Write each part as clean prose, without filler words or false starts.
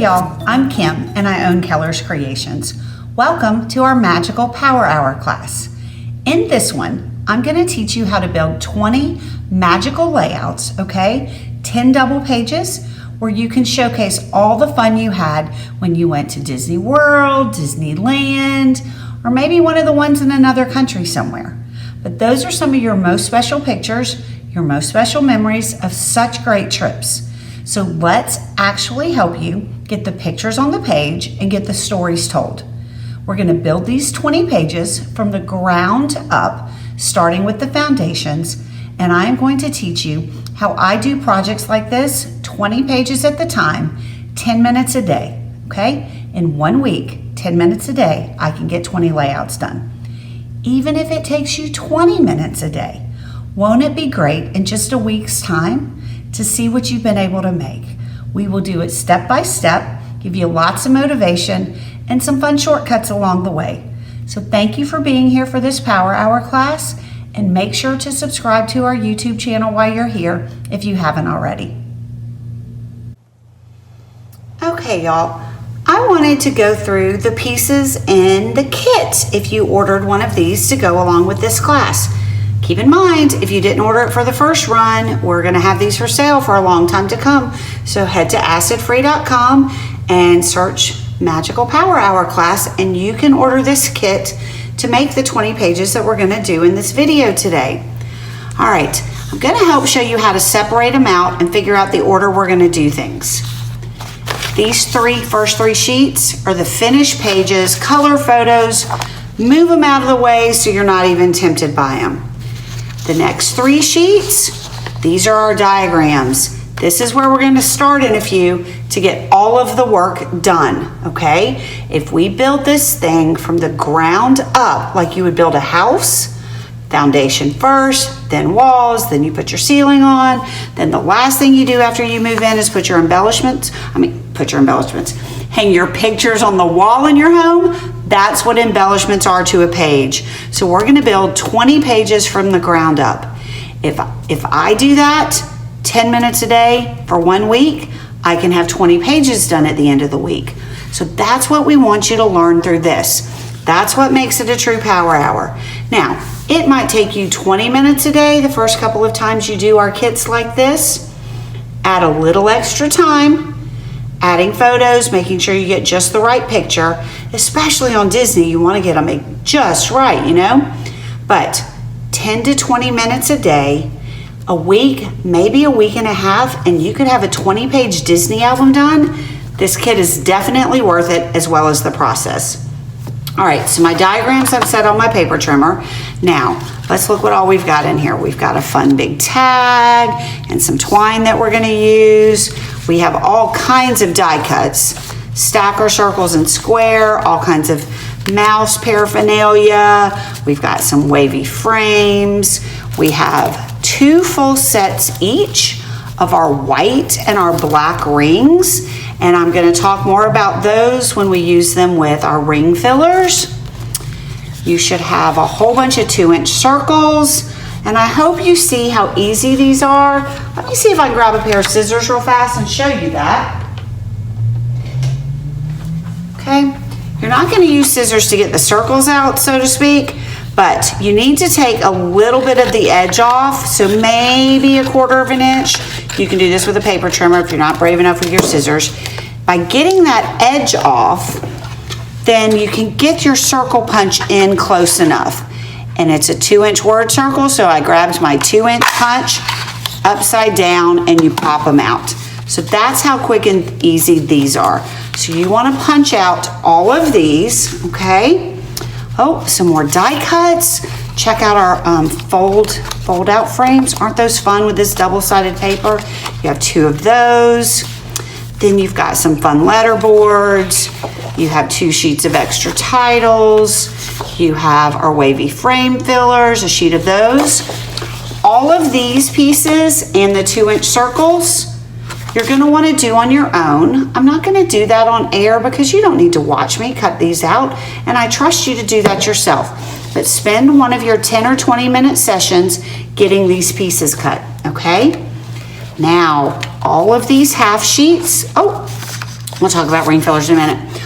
Hey y'all, I'm Kim and I own Keller's Creations. Welcome to our Magical Power Hour class. In this one, I'm going to teach you how to build 20 magical layouts, okay? 10 double pages where you can showcase all the fun you had when you went to Disney World, Disneyland, or maybe one of the ones in another country somewhere. But those are some of your most special pictures, your most special memories of such great trips. So let's actually help you get the pictures on the page and get the stories told. We're going to build these 20 pages from the ground up, starting with the foundations, and I am going to teach you how I do projects like this, 20 pages at the time, 10 minutes a day, okay? In 1 week, 10 minutes a day, I can get 20 layouts done. Even if it takes you 20 minutes a day, won't it be great in just a week's time to see what you've been able to make? We will do it step by step, give you lots of motivation and some fun shortcuts along the way. So thank you for being here for this Power Hour class, and make sure to subscribe to our YouTube channel while you're here if you haven't already. Okay, y'all, I wanted to go through the pieces in the kit if you ordered one of these to go along with this class. Keep in mind, if you didn't order it for the first run, we're going to have these for sale for a long time to come. So head to acidfree.com and search Magical Power Hour class, and you can order this kit to make the 20 pages that we're going to do in this video today. All right, I'm going to help show you how to separate them out and figure out the order we're going to do things. These first three sheets are the finished pages, color photos. Move them out of the way so you're not even tempted by them. The next 3 sheets, these are our diagrams. This is where we're going to start in a few to get all of the work done, okay? If we build this thing from the ground up, like you would build a house, foundation first, then walls, then you put your ceiling on, then the last thing you do after you move in is put your embellishments, hang your pictures on the wall in your home. That's what embellishments are to a page. So we're going to build 20 pages from the ground up. If I do that 10 minutes a day for 1 week, I can have 20 pages done at the end of the week. So that's what we want you to learn through this. That's what makes it a true power hour. Now, it might take you 20 minutes a day the first couple of times you do our kits like this. Add a little extra time, adding photos, making sure you get just the right picture. Especially on Disney, you want to get them just right, you know? But 10 to 20 minutes a day, a week, maybe a week and a half, and you could have a 20-page Disney album done. This kit is definitely worth it, as well as the process. All right, so my diagrams I've set on my paper trimmer. Now, let's look what all we've got in here. We've got a fun big tag and some twine that we're going to use. We have all kinds of die cuts, stacker circles and square, all kinds of mouse paraphernalia. We've got some wavy frames. We have 2 full sets each of our white and our black rings. And I'm going to talk more about those when we use them with our ring fillers. You should have a whole bunch of 2-inch circles. And I hope you see how easy these are. Let me see if I can grab a pair of scissors real fast and show you that. Okay, you're not going to use scissors to get the circles out, so to speak, but you need to take a little bit of the edge off, so maybe 1/4 of an inch. You can do this with a paper trimmer if you're not brave enough with your scissors. By getting that edge off, then you can get your circle punch in close enough. And it's a 2-inch word circle, so I grabbed my 2-inch punch upside down and you pop them out. So that's how quick and easy these are. So you want to punch out all of these, okay? Oh, some more die cuts. Check out our fold out frames. Aren't those fun with this double-sided paper? You have 2 of those. Then you've got some fun letter boards. You have 2 sheets of extra titles. You have our wavy frame fillers, a sheet of those. All of these pieces and the 2-inch circles, you're going to want to do on your own. I'm not going to do that on air because you don't need to watch me cut these out, and I trust you to do that yourself. But spend one of your 10 or 20-minute sessions getting these pieces cut, okay? Now, all of these half sheets, We'll talk about ring fillers in a minute.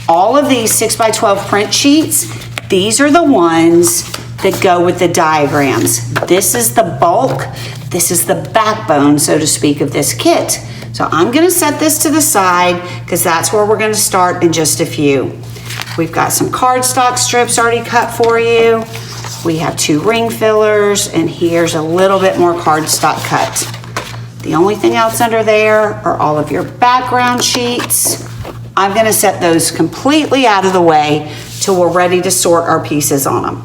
All of these 6x12 print sheets, these are the ones that go with the diagrams. This is the bulk, this is the backbone, so to speak, of this kit. So I'm gonna set this to the side because that's where we're gonna start in just a few. We've got some cardstock strips already cut for you. We have 2 ring fillers, and here's a little bit more cardstock cut. The only thing else under there are all of your background sheets. I'm gonna set those completely out of the way till we're ready to sort our pieces on them.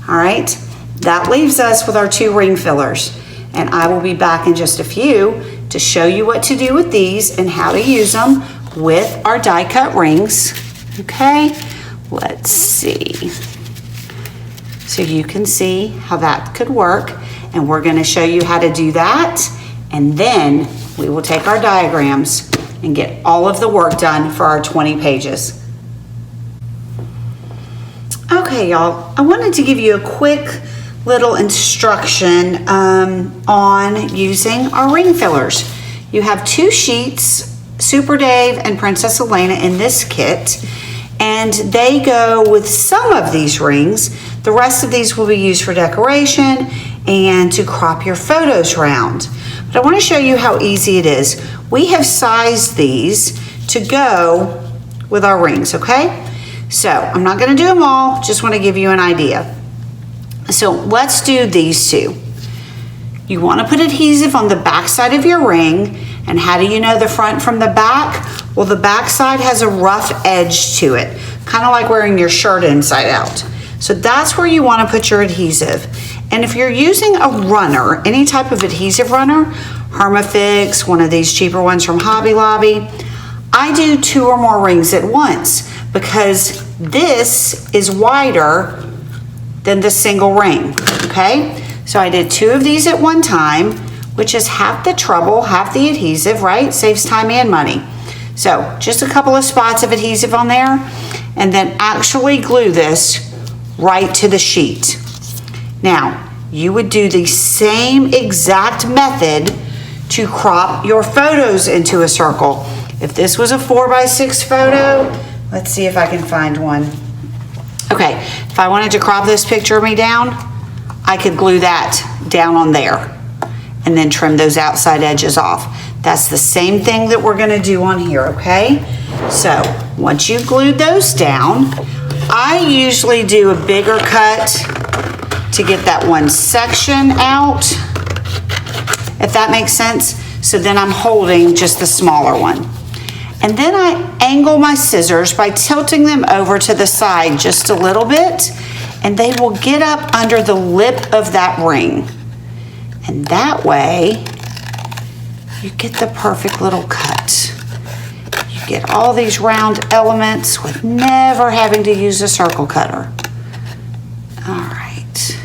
All right, that leaves us with our 2 ring fillers. And I will be back in just a few to show you what to do with these and how to use them with our die cut rings. Okay, let's see. So you can see how that could work. And we're gonna show you how to do that. And then we will take our diagrams and get all of the work done for our 20 pages. Okay, y'all, I wanted to give you a quick little instruction on using our ring fillers. You have 2 sheets, Super Dave and Princess Elena in this kit, and they go with some of these rings. The rest of these will be used for decoration and to crop your photos round. But I want to show you how easy it is. We have sized these to go with our rings, okay? So I'm not going to do them all, just want to give you an idea. So let's do these 2. You want to put adhesive on the back side of your ring. And how do you know the front from the back? Well, the back side has a rough edge to it, kind of like wearing your shirt inside out. So that's where you want to put your adhesive. And if you're using a runner, any type of adhesive runner, Hermafix, one of these cheaper ones from Hobby Lobby, I do 2 or more rings at once because this is wider than the single ring, okay? So I did 2 of these at one time, which is half the trouble, half the adhesive, right? Saves time and money. So just a couple of spots of adhesive on there, and then actually glue this right to the sheet. Now, you would do the same exact method to crop your photos into a circle. If this was a 4x6 photo, let's see if I can find one. Okay, if I wanted to crop this picture of me down, I could glue that down on there and then trim those outside edges off. That's the same thing that we're gonna do on here, okay? So once you've glued those down, I usually do a bigger cut to get that one section out, if that makes sense. So then I'm holding just the smaller one. And then I angle my scissors by tilting them over to the side just a little bit, and they will get up under the lip of that ring. And that way, you get the perfect little cut. You get all these round elements with never having to use a circle cutter. All right,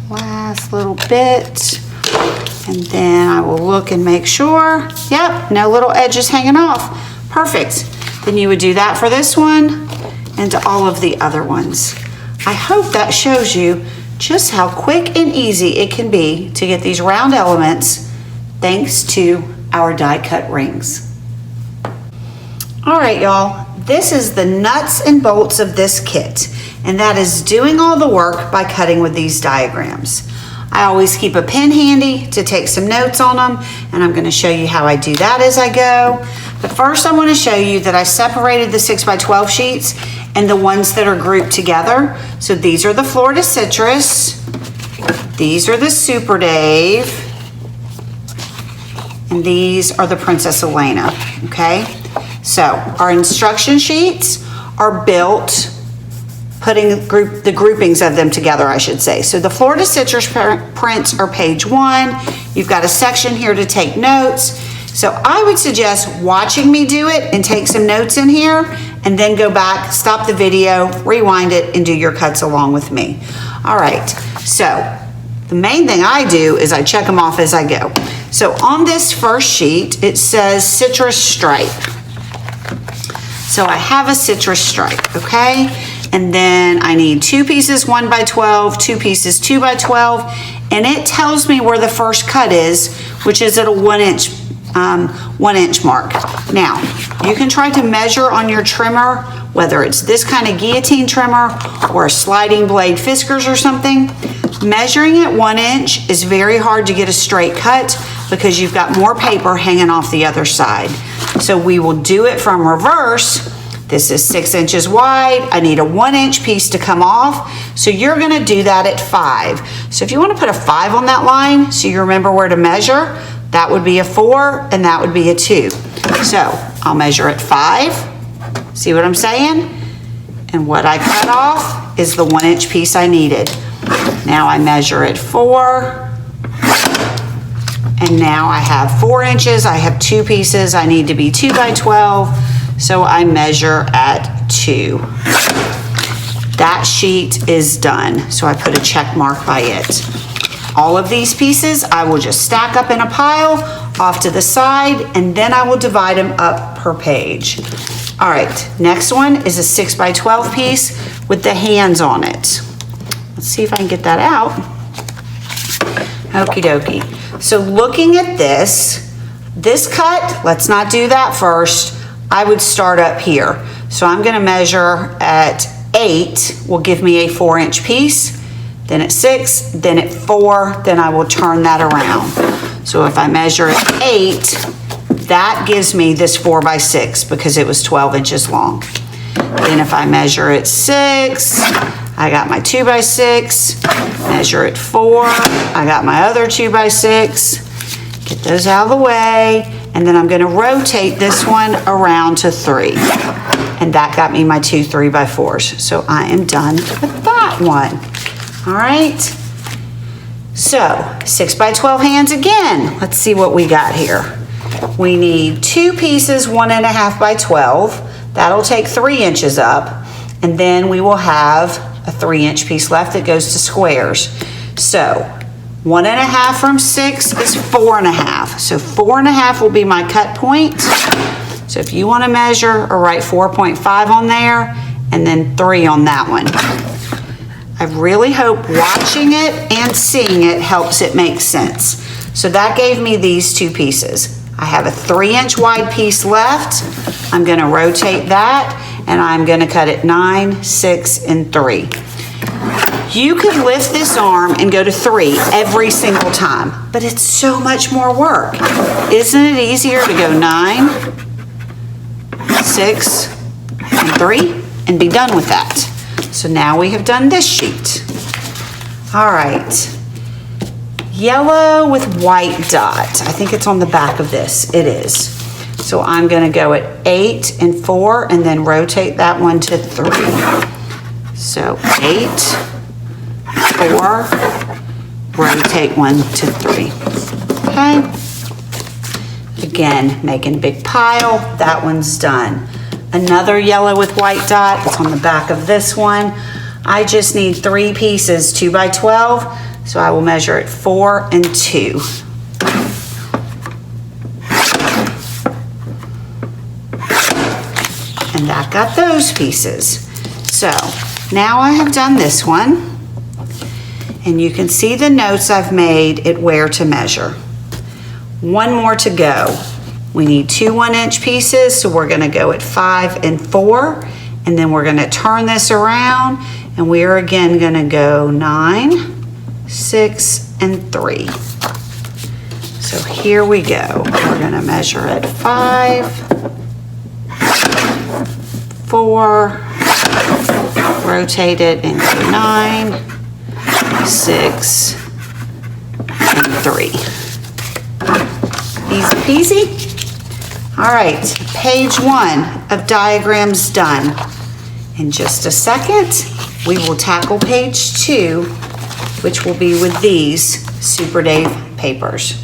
last little bit. And then I will look and make sure, yep, no little edges hanging off. Perfect. Then you would do that for this one and to all of the other ones. I hope that shows you just how quick and easy it can be to get these round elements thanks to our die cut rings. All right, y'all, this is the nuts and bolts of this kit, and that is doing all the work by cutting with these diagrams. I always keep a pen handy to take some notes on them, and I'm going to show you how I do that as I go. But first I want to show you that I separated the 6x12 sheets and the ones that are grouped together. So these are the Florida Citrus, these are the Super Dave, and these are the Princess Elena, okay? So our instruction sheets are built putting the groupings of them together, I should say. So the Florida Citrus prints are page 1. You've got a section here to take notes. So I would suggest watching me do it and take some notes in here, and then go back, stop the video, rewind it, and do your cuts along with me. All right, so the main thing I do is I check them off as I go. So on this first sheet, it says citrus stripe. So I have a citrus stripe, okay? And then I need 2 pieces 1x12, 2 pieces 2x12, and it tells me where the first cut is, which is at a 1 inch 1 inch mark. Now, you can try to measure on your trimmer, whether it's this kind of guillotine trimmer or a sliding blade Fiskars or something. Measuring at 1 inch is very hard to get a straight cut because you've got more paper hanging off the other side. So we will do it from reverse. This is 6 inches wide. I need a 1 inch piece to come off. So you're gonna do that at 5. So if you wanna put a 5 on that line so you remember where to measure, that would be a 4 and that would be a 2. So I'll measure at 5. See what I'm saying? And what I cut off is the 1 inch piece I needed. Now I measure at 4. And now I have 4 inches. I have 2 pieces. I need to be 2 by 12. So I measure at 2. That sheet is done. So I put a check mark by it. All of these pieces I will just stack up in a pile off to the side, and then I will divide them up per page. All right, next one is a 6 by 12 piece with the hands on it. Let's see if I can get that out. Okie dokie. So looking at this cut, let's not do that first. I would start up here. So I'm gonna measure at 8, will give me a 4 inch piece, then at 6, then at 4, then I will turn that around. So if I measure at 8, that gives me this 4 by 6 because it was 12 inches long. Then if I measure at 6, I got my 2 by 6, measure at 4, I got my other 2 by 6, get those out of the way, and then I'm gonna rotate this one around to 3. And that got me my 2 3 by 4s. So I am done with that one. All right. So 6 by 12 hands again. Let's see what we got here. We need 2 pieces, 1.5 by 12. That'll take 3 inches up. And then we will have a 3 inch piece left that goes to squares. So 1.5 from 6 is 4.5. So 4.5 will be my cut point. So if you want to measure or write 4.5 on there and then 3 on that one. I really hope watching it and seeing it helps it make sense. So that gave me these 2 pieces. I have a 3 inch wide piece left. I'm going to rotate that and I'm going to cut it 9, 6, and 3. You could lift this arm and go to 3 every single time, but it's so much more work. Isn't it easier to go 9, 6, and 3 and be done with that? So now we have done this sheet. All right. Yellow with white dot. I think it's on the back of this. It is. So I'm going to go at 8 and 4 and then rotate that one to 3. So 8, 4, rotate one to 3. Okay. Again, making a big pile. That one's done. Another yellow with white dot. It's on the back of this one. I just need 3 pieces, 2 by 12. So I will measure at 4 and 2. And that got those pieces. So now I have done this one. And you can see the notes I've made at where to measure. One more to go. We need 2 1 inch pieces, so we're gonna go at 5 and 4, and then we're gonna turn this around, and we are again gonna go 9, 6, and 3. So here we go. We're gonna measure at 5, 4, rotate it and go 9, 6, and 3. Easy peasy. All right, page 1 of diagrams done. In just a second, we will tackle page 2, which will be with these Super Dave papers.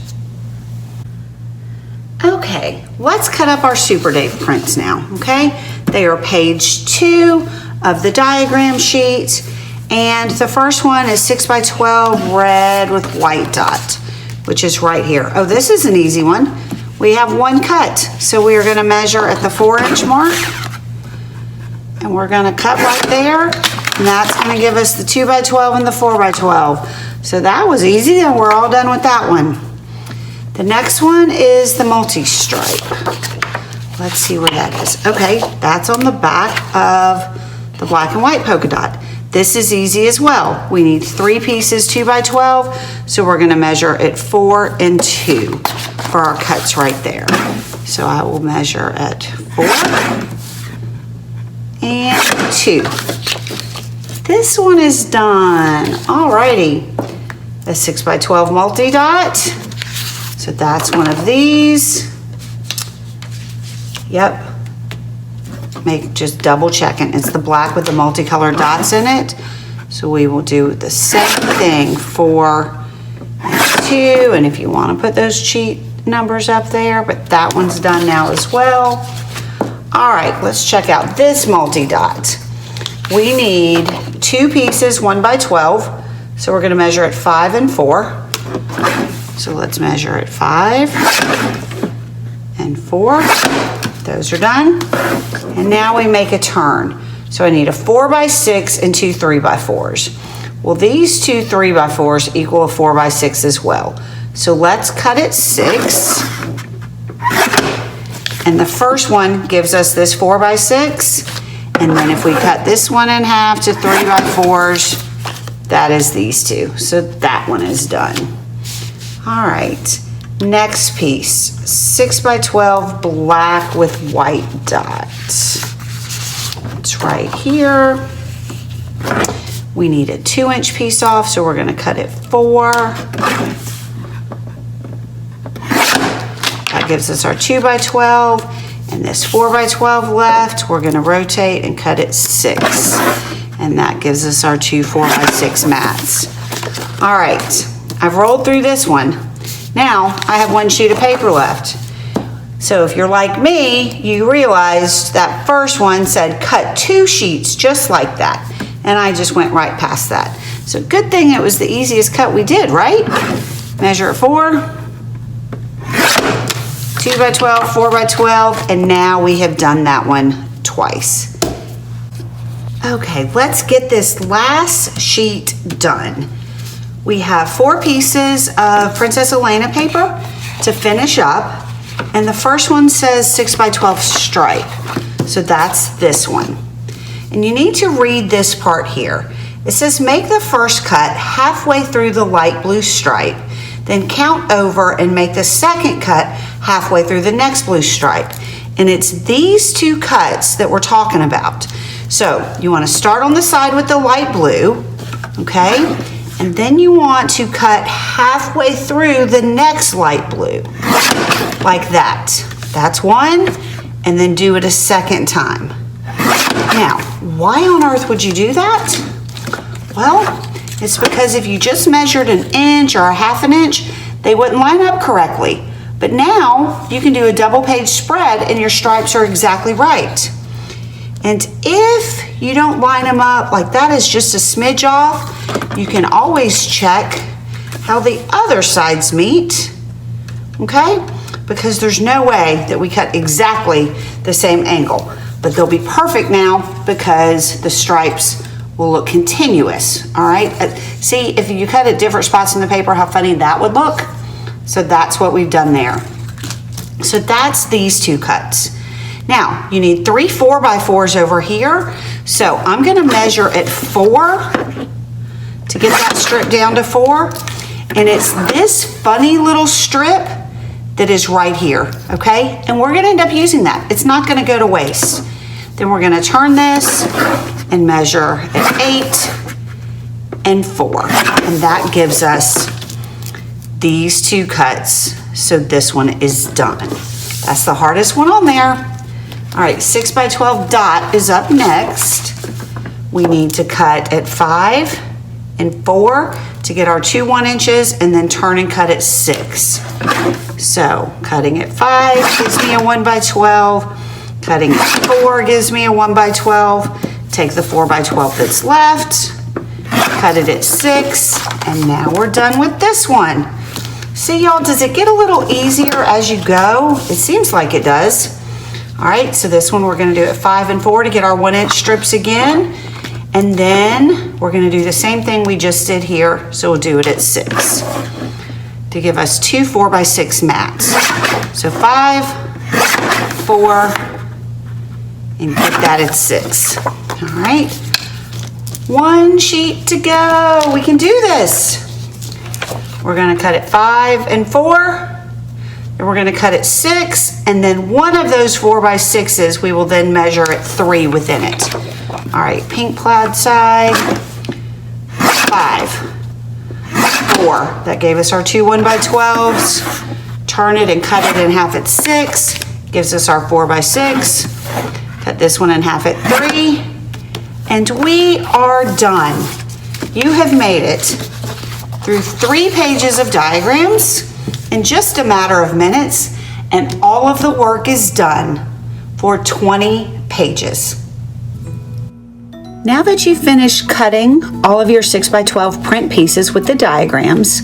Okay, let's cut up our Super Dave prints now, okay? They are page 2 of the diagram sheet, and the first one is 6 by 12 red with white dot, which is right here. Oh, this is an easy one. We have 1 cut, so we are gonna measure at the 4 inch mark, and we're gonna cut right there, and that's gonna give us the 2 by 12 and the 4 by 12. So that was easy, and we're all done with that one. The next one is the multi-stripe. Let's see where that is. Okay, that's on the back of the black and white polka dot. This is easy as well. We need 3 pieces 2 by 12, so we're gonna measure at 4 and 2 for our cuts right there. So I will measure at 4 and 2. This one is done. Alrighty, a 6 by 12 multi-dot. So that's one of these. Yep. Just double checking. It's the black with the multicolored dots in it. So we will do the same thing, 4 and 2. And if you want to put those cheat numbers up there, but that one's done now as well. All right, let's check out this multi-dot. We need 2 pieces 1 by 12. So we're going to measure at 5 and 4. So let's measure at 5 and 4. Those are done. And now we make a turn. So I need a 4 by 6 and 2 3 by 4s. Well, these 2 3 by 4s equal a 4 by 6 as well. So let's cut it 6. And the first one gives us this 4 by 6. And then if we cut this one in half to 3 by 4s, that is these 2. So that one is done. All right. Next piece, 6 by 12 black with white dots. It's right here. We need a 2-inch piece off, so we're going to cut it 4. That gives us our 2 by 12, and this 4 by 12 left, we're going to rotate and cut it 6. And that gives us our 2 4 by 6 mats. All right, I've rolled through this one. Now, I have 1 sheet of paper left. So if you're like me, you realized that first one said cut 2 sheets just like that. And I just went right past that. So good thing it was the easiest cut we did, right? Measure at 4, 2 by 12, 4 by 12, and now we have done that one twice. Okay, let's get this last sheet done. We have 4 pieces of Princess Elena paper to finish up, and the first one says 6 by 12 stripe. So that's this one. And you need to read this part here. It says make the first cut halfway through the light blue stripe, then count over and make the second cut halfway through the next blue stripe. And it's these 2 cuts that we're talking about. So you want to start on the side with the light blue, okay? And then you want to cut halfway through the next light blue, like that. That's one, and then do it a second time. Now, why on earth would you do that? Well, it's because if you just measured 1 inch or a 1/2 inch, they wouldn't line up correctly. But now, you can do a double page spread and your stripes are exactly right. And if you don't line them up, like that is just a smidge off, you can always check how the other sides meet, okay? Because there's no way that we cut exactly the same angle. But they'll be perfect now because the stripes will look continuous, all right? See, if you cut at different spots in the paper, how funny that would look. So that's what we've done there. So that's these 2 cuts. Now, you need 3 4 by 4s over here. So I'm gonna measure at 4 to get that strip down to 4. And it's this funny little strip that is right here, okay? And we're gonna end up using that. It's not gonna go to waste. Then we're gonna turn this and measure at 8 and 4. And that gives us these 2 cuts. So this one is done. That's the hardest one on there. All right, 6 by 12 dot is up next. We need to cut at 5 and 4 to get our 2 1 inches, and then turn and cut at 6. So cutting at 5 gives me a 1 by 12. Cutting at 4 gives me a 1 by 12. Take the 4 by 12 that's left, cut it at 6, and now we're done with this one. See, y'all, does it get a little easier as you go? It seems like it does. All right, so this one we're gonna do at 5 and 4 to get our 1 inch strips again. And then we're gonna do the same thing we just did here, so we'll do it at 6. to give us 2 4x6 mats. So 5, 4, and get that at 6. All right, 1 sheet to go. We can do this. We're gonna cut it 5 and 4. And we're gonna cut it 6, and then one of those 4x6s, we will then measure at 3 within it. All right, pink plaid side, 5, 4. That gave us our 2 1x12s. Turn it and cut it in half at 6. Gives us our 4x6. Cut this one in half at 3. And we are done. You have made it through 3 pages of diagrams in just a matter of minutes, and all of the work is done for 20 pages. Now that you've finished cutting all of your 6x12 print pieces with the diagrams,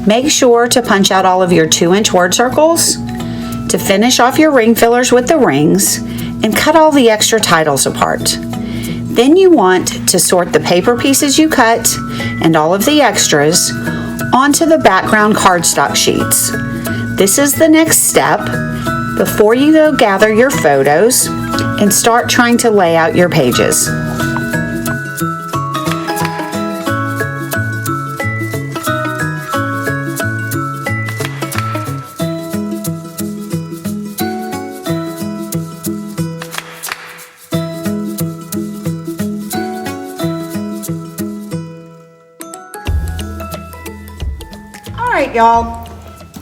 make sure to punch out all of your 2-inch word circles, to finish off your ring fillers with the rings, and cut all the extra titles apart. Then you want to sort the paper pieces you cut and all of the extras onto the background cardstock sheets. This is the next step before you go gather your photos and start trying to lay out your pages. Alright y'all,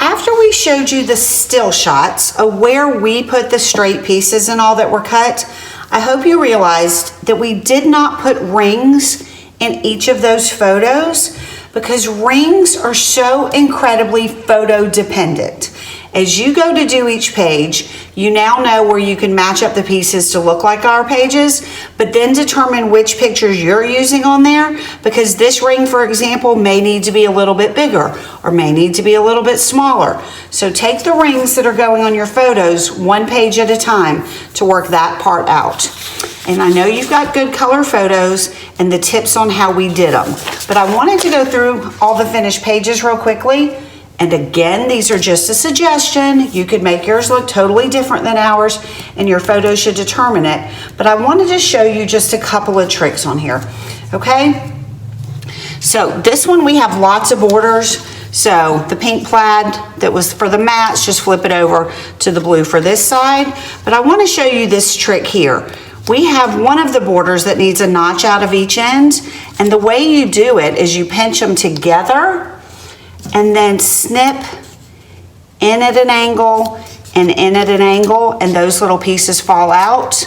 after we showed you the still shots of where we put the straight pieces and all that were cut, I hope you realized that we did not put rings in each of those photos because rings are so incredibly photo dependent. As you go to do each page, you now know where you can match up the pieces to look like our pages, but then determine which pictures you're using on there, because this ring, for example, may need to be a little bit bigger or may need to be a little bit smaller. So take the rings that are going on your photos 1 page at a time to work that part out. And I know you've got good color photos and the tips on how we did them, but I wanted to go through all the finished pages real quickly. And again, these are just a suggestion. You could make yours look totally different than ours, and your photos should determine it. But I wanted to show you just a couple of tricks on here, okay? So this one, we have lots of borders. So the pink plaid that was for the mats, just flip it over to the blue for this side. But I want to show you this trick here. We have one of the borders that needs a notch out of each end, and the way you do it is you pinch them together and then snip in at an angle and in at an angle, and those little pieces fall out.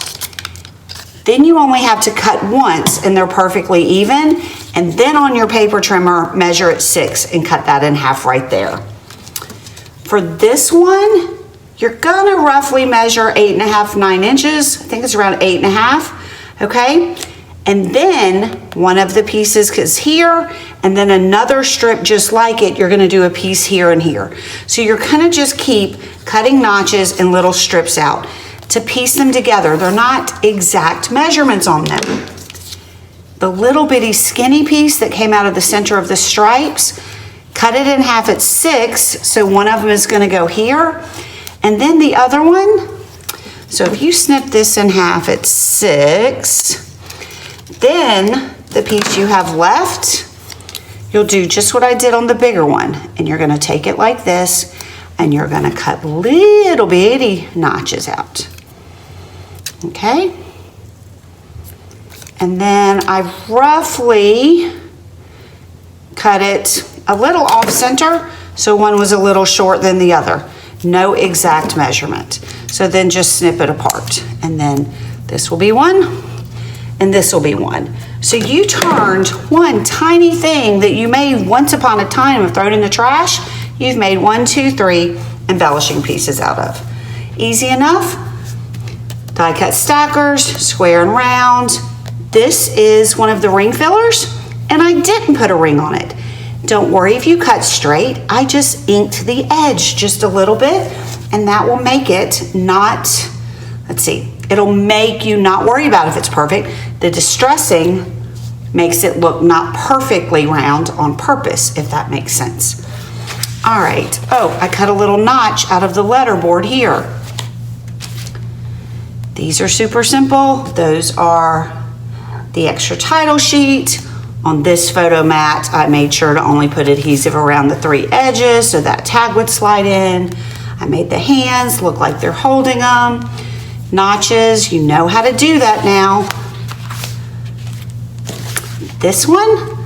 Then you only have to cut once and they're perfectly even, and then on your paper trimmer, measure at 6 and cut that in half right there. For this one, you're gonna roughly measure 8.5, 9 inches. I think it's around 8.5, okay? And then one of the pieces is here, and then another strip just like it, you're gonna do a piece here and here. So you're gonna just keep cutting notches and little strips out to piece them together. They're not exact measurements on them. The little bitty skinny piece that came out of the center of the stripes, cut it in half at 6, so one of them is gonna go here. And then the other one, so if you snip this in half at 6, then the piece you have left, you'll do just what I did on the bigger one. And you're gonna take it like this, and you're gonna cut little bitty notches out. Okay? And then I roughly cut it a little off center, so one was a little short than the other. No exact measurement. So then just snip it apart. And then this will be one, and this will be one. So you turned one tiny thing that you made once upon a time and thrown it in the trash, you've made 1, 2, 3 embellishing pieces out of. Easy enough. Die cut stackers, square and round. This is one of the ring fillers, and I didn't put a ring on it. Don't worry if you cut straight, I just inked the edge just a little bit, and that will make it not, let's see, it'll make you not worry about if it's perfect. The distressing makes it look not perfectly round on purpose, if that makes sense. All right. Oh, I cut a little notch out of the letterboard here. These are super simple. Those are the extra title sheet. On this photo mat, I made sure to only put adhesive around the 3 edges so that tag would slide in. I made the hands look like they're holding them. Notches, you know how to do that now. This one,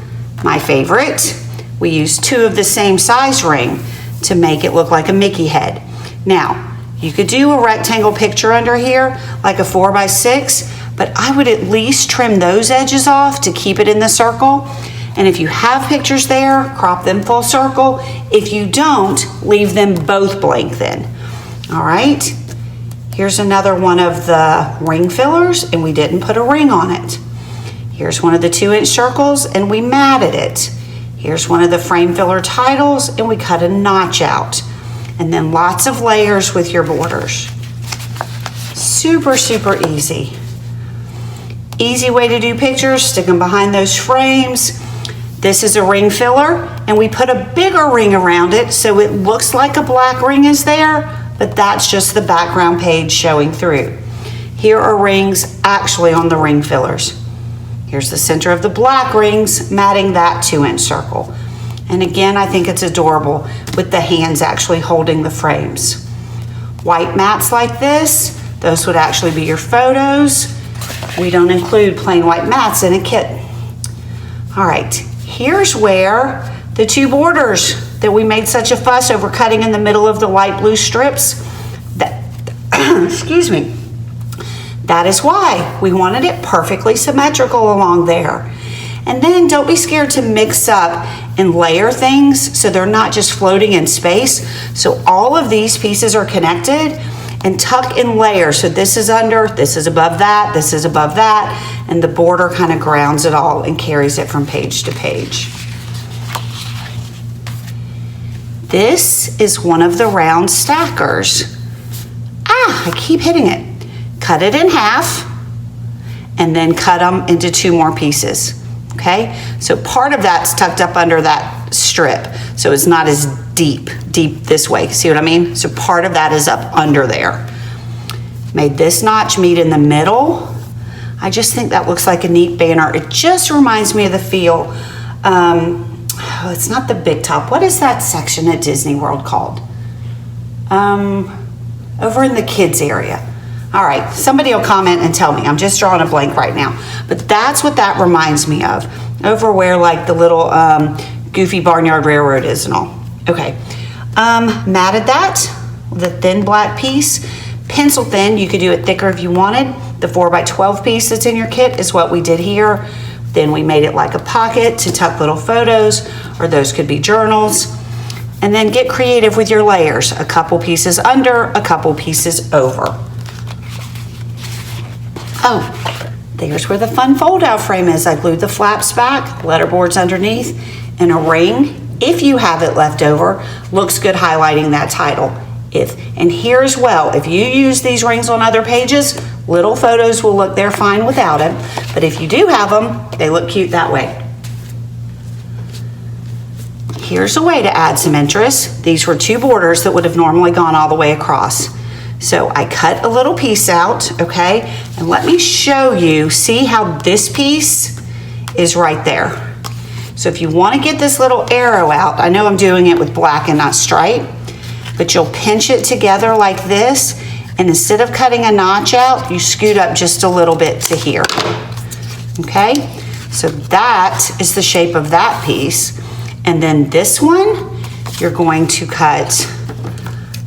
my favorite. We used 2 of the same size ring to make it look like a Mickey head. Now, you could do a rectangle picture under here, like a 4x6, but I would at least trim those edges off to keep it in the circle. And if you have pictures there, crop them full circle. If you don't, leave them both blank then. All right, here's another one of the ring fillers, and we didn't put a ring on it. Here's one of the 2-inch circles, and we matted it. Here's one of the frame filler titles, and we cut a notch out. And then lots of layers with your borders. Super, super easy. Easy way to do pictures, stick them behind those frames. This is a ring filler, and we put a bigger ring around it so it looks like a black ring is there, but that's just the background page showing through. Here are rings actually on the ring fillers. Here's the center of the black rings, matting that 2-inch circle. And again, I think it's adorable with the hands actually holding the frames. White mats like this, those would actually be your photos. We don't include plain white mats in a kit. All right, here's where the 2 borders that we made such a fuss over cutting in the middle of the light blue strips, excuse me, that is why we wanted it perfectly symmetrical along there. And then don't be scared to mix up and layer things so they're not just floating in space. So all of these pieces are connected, and tuck in layers. So this is under, this is above that, this is above that, and the border kind of grounds it all and carries it from page to page. This is one of the round stackers. I keep hitting it. Cut it in half and then cut them into 2 more pieces. Okay, so part of that's tucked up under that strip, so it's not as deep this way. See what I mean? So part of that is up under there. Made this notch meet in the middle. I just think that looks like a neat banner. It just reminds me of the feel. It's not the big top. What is that section at Disney World called? Over in the kids area. All right, somebody will comment and tell me. I'm just drawing a blank right now. But that's what that reminds me of. Over where like the little Goofy Barnyard Railroad is and all. Okay, matted that with a thin black piece. Pencil thin, you could do it thicker if you wanted. The 4x12 piece that's in your kit is what we did here. Then we made it like a pocket to tuck little photos, or those could be journals. And then get creative with your layers. A couple pieces under, a couple pieces over. Oh, there's where the fun fold-out frame is. I glued the flaps back, letterboards underneath, and a ring, if you have it left over, looks good highlighting that title. And here as well, if you use these rings on other pages, little photos will look, they're fine without it. But if you do have them, they look cute that way. Here's a way to add some interest. These were 2 borders that would have normally gone all the way across. So I cut a little piece out, okay? And let me show you, see how this piece is right there. So if you want to get this little arrow out, I know I'm doing it with black and not stripe, but you'll pinch it together like this, and instead of cutting a notch out, you scoot up just a little bit to here, okay? So that is the shape of that piece. And then this one, you're going to cut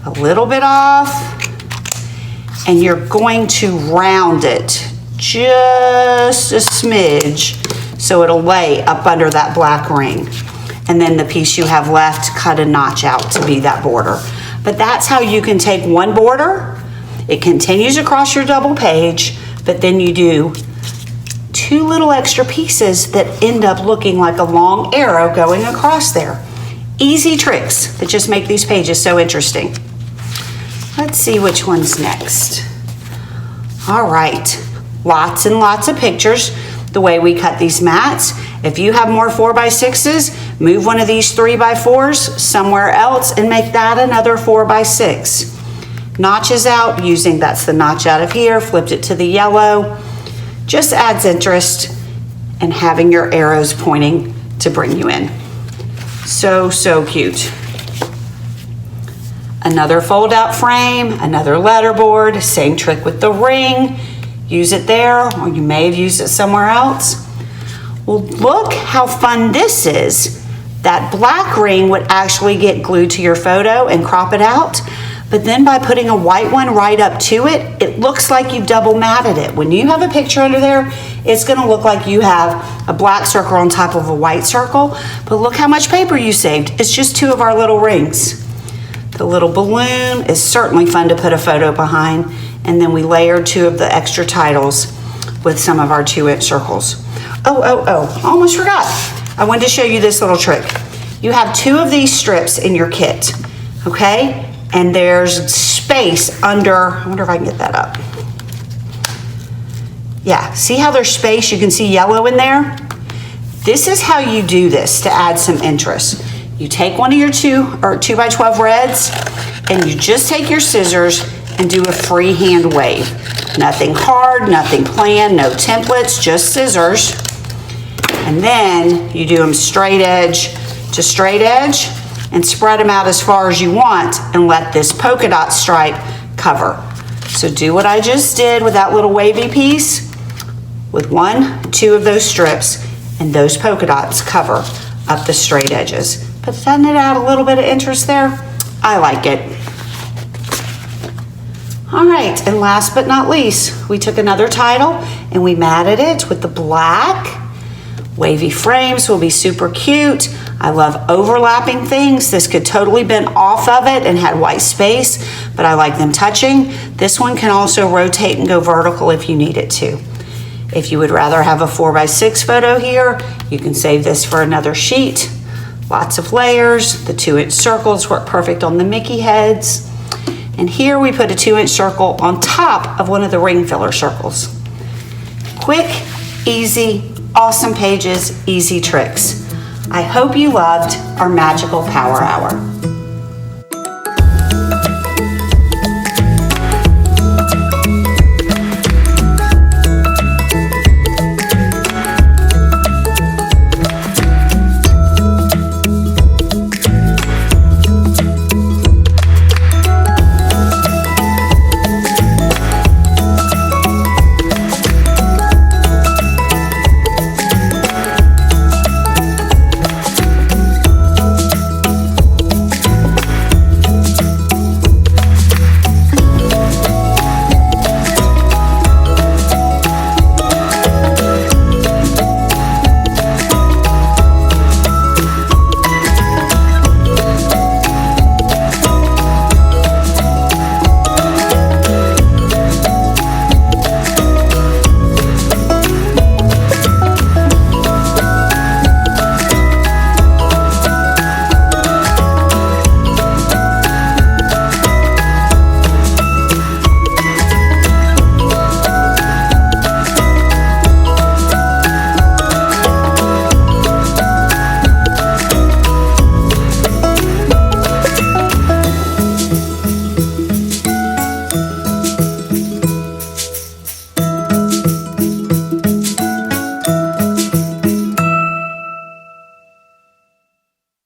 a little bit off, and you're going to round it just a smidge so it'll lay up under that black ring. And then the piece you have left, cut a notch out to be that border. But that's how you can take one border, it continues across your double page, but then you do 2 little extra pieces that end up looking like a long arrow going across there. Easy tricks that just make these pages so interesting. Let's see which one's next. All right, lots and lots of pictures. the way we cut these mats. If you have more 4x6s, move one of these 3x4s somewhere else and make that another 4x6. Notches out, using, that's the notch out of here, flipped it to the yellow. Just adds interest and having your arrows pointing to bring you in. So, so cute. Another fold out frame, another letterboard, same trick with the ring. Use it there, or you may have used it somewhere else. Well, look how fun this is. That black ring would actually get glued to your photo and crop it out. But then by putting a white one right up to it, it looks like you've double matted it. When you have a picture under there, it's gonna look like you have a black circle on top of a white circle. But look how much paper you saved. It's just 2 of our little rings. The little balloon is certainly fun to put a photo behind. And then we layered 2 of the extra titles with some of our 2-inch circles. Oh, almost forgot. I wanted to show you this little trick. You have 2 of these strips in your kit, okay? And there's space under, I wonder if I can get that up. Yeah, see how there's space? You can see yellow in there. This is how you do this to add some interest. You take one of your 2x12 reds and you just take your scissors and do a freehand wave. Nothing hard, nothing planned, no templates, just scissors. And then you do them straight edge to straight edge and spread them out as far as you want and let this polka dot stripe cover. So do what I just did with that little wavy piece with 1, 2 of those strips, and those polka dots cover up the straight edges. But doesn't it add a little bit of interest there? I like it. All right, and last but not least, we took another title and we matted it with the black. Wavy frames will be super cute. I love overlapping things. This could totally been off of it and had white space, but I like them touching. This one can also rotate and go vertical if you need it to. If you would rather have a 4x6 photo here, you can save this for another sheet. Lots of layers. The 2-inch circles work perfect on the Mickey heads. And here we put a 2-inch circle on top of one of the ring filler circles. Quick, easy, awesome pages, easy tricks. I hope you loved our magical power hour.